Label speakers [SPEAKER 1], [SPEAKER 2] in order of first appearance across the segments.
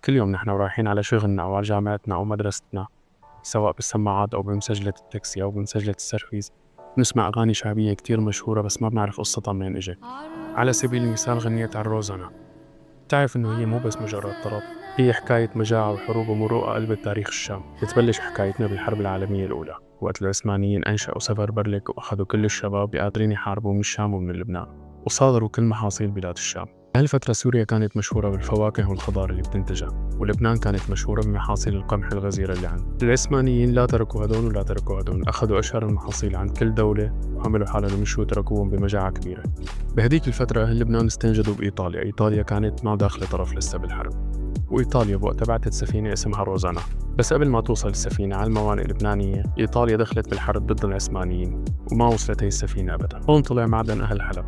[SPEAKER 1] كل يوم نحن رايحين على شغلنا أو على جامعتنا أو مدرستنا، سواء بالسماعات أو بمسجلة التاكسي أو بمسجلة السيرفيس، بنسمع أغاني شعبية كتير مشهورة بس ما بنعرف قصتها منين إجت. على سبيل المثال غنية عالروزنة، بتعرف إنه هي مو بس مجرد طرب، هي حكاية مجاعة وحروب ومروءة قلب تاريخ الشام. بتبلش حكايتنا بالحرب العالمية الأولى، وقت العثمانيين أنشأوا سفر برلك وأخذوا كل الشباب قادرين يحاربوا من الشام ومن لبنان، وصادروا كل محاصيل بلاد الشام. بهالفترة سوريا كانت مشهورة بالفواكه والخضار اللي بتنتجها، ولبنان كانت مشهورة بمحاصيل القمح الغزيرة اللي عندها. العثمانيين لا تركوا هدول ولا تركوا هدول، أخذوا أشهر المحاصيل عند كل دولة وعملوا حالهم يمشوا وتركوهم بمجاعة كبيرة. بهديك الفترة أهل لبنان استنجدوا بإيطاليا. إيطاليا كانت ما داخلة طرف لسه بالحرب، وإيطاليا بوقتها بعتت سفينة اسمها روزانا. بس قبل ما توصل السفينة على الموانئ اللبنانية، إيطاليا دخلت بالحرب ضد العثمانيين وما وصلت هي السفينة أبدا. هون طلع معدن أهل حلب،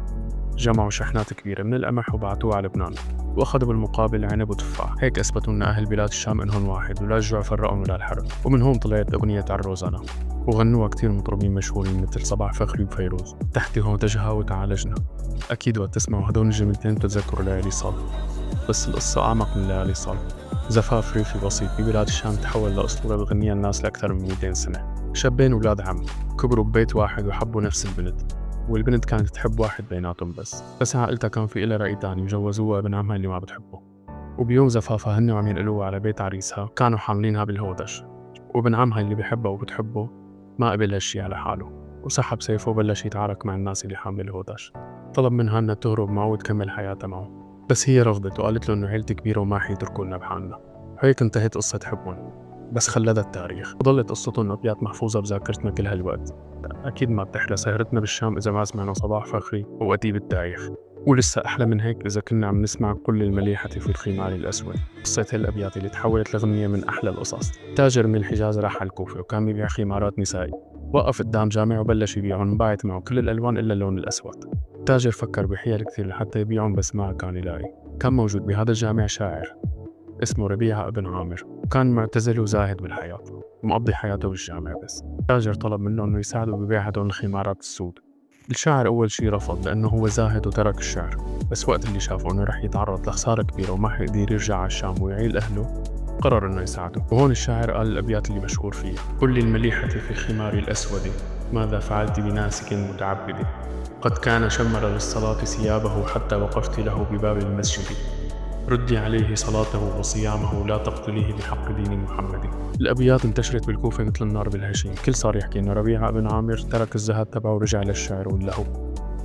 [SPEAKER 1] جمعوا شحنات كبيرة من القمح وبعتوها على لبنان، وأخذوا بالمقابل عنب وتفاح. هيك أثبتوا أن أهل بلاد الشام إنهم واحد ولا الجوع فرقهم ولا الحرب. ومن هون طلعت أغنية عالروزانا، وغنوها كتير مطربين مشهورين مثل صباح فخري وفيروز. تحتي هودجها وتعالجنا. أكيد وقت تسمعوا هدول الجملتين بتتذكروا ليالي صال، بس القصة أعمق من ليالي صال. زفاف ريفي بسيط ببلاد الشام تحول لأسطورة بغنيها الناس لأكثر من 200 سنة. شابين ولاد عم كبروا ببيت واحد وحبوا نفس البنت، والبنت كانت تحب واحد بيناتهم بس عائلتها كان في إلها رأي تاني وجوزوها ابن عمها اللي ما بتحبه. وبيوم زفافها هن وعم ينقلوها على بيت عريسها كانوا حاملينها بالهودج، وابن عمها اللي بيحبها وبتحبه ما قبل هالشي على حاله، وسحب سيفه وبلش يتعارك مع الناس اللي حامل الهودج. طلب منها انها تهرب معه وتكمل حياتها معه، بس هي رفضت وقالت له انه عيلتي كبيرة وما حيتركونا بحالنا. هيك انتهت قصة حبهم، بس خلدها التاريخ وظلت قصتهم أبيات محفوظة بذاكرتنا كل هالوقت. أكيد ما بتحلى سهرتنا بالشام إذا ما سمعنا صباح فخري وأديب التاريخ، ولسه أحلى من هيك إذا كنا عم نسمع كل المليحة في الخمار الأسود. قصة هالأبيات اللي تحولت لغنية من أحلى القصص. تاجر من الحجاز راح على الكوفة وكان بيبيع خمارات نسائي، وقف قدام جامع وبلش يبيعهم، باعت معه كل الألوان إلا اللون الأسود. التاجر فكر بحيل كثير لحتى يبيعهم بس ما كان يلاقي. كان موجود بهذا الجامع شاعر اسمه ربيعة ابن عامر، وكان معتزل وزاهد بالحياة ومقضي حياته بالجامع بس. التاجر طلب منه انه يساعده ببيع هدول الخمارات السود. الشاعر اول شي رفض لانه هو زاهد وترك الشعر، بس وقت اللي شافه انه رح يتعرض لخسارة كبيرة وما حيقدر يرجع على الشام ويعيل اهله، قرر انه يساعده. وهون الشاعر قال الابيات اللي مشهور فيها: كل المليحة في الخمار الاسود، ماذا فعلت بناسك متعبد؟ قد كان شمر للصلاة ثيابه حتى وقفت له بباب المسجد. ردي عليه صلاته وصيامه، لا تقتليه بحق دين محمد. الأبيات انتشرت بالكوفة مثل النار بالهشيم. كل صار يحكي إنه ربيعة بن عامر ترك الزهد تبعه ورجع للشعر واللهو.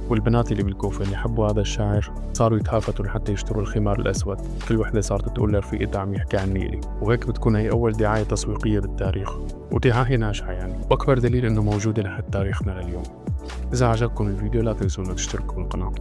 [SPEAKER 1] والبنات اللي بالكوفة اللي حبوا هذا الشاعر صاروا يتهافتوا لحتى يشتروا الخمار الأسود. كل وحدة صارت تقول لرفيقتها عم يحكي عن نيلي، وهيك بتكون هي أول دعاية تسويقية بالتاريخ، ودعاية ناجحة يعني، وأكبر دليل إنه موجودة لحد تاريخنا لليوم. إذا عجبكم الفيديو لا تنسوا إنه تشتركوا بالقناة.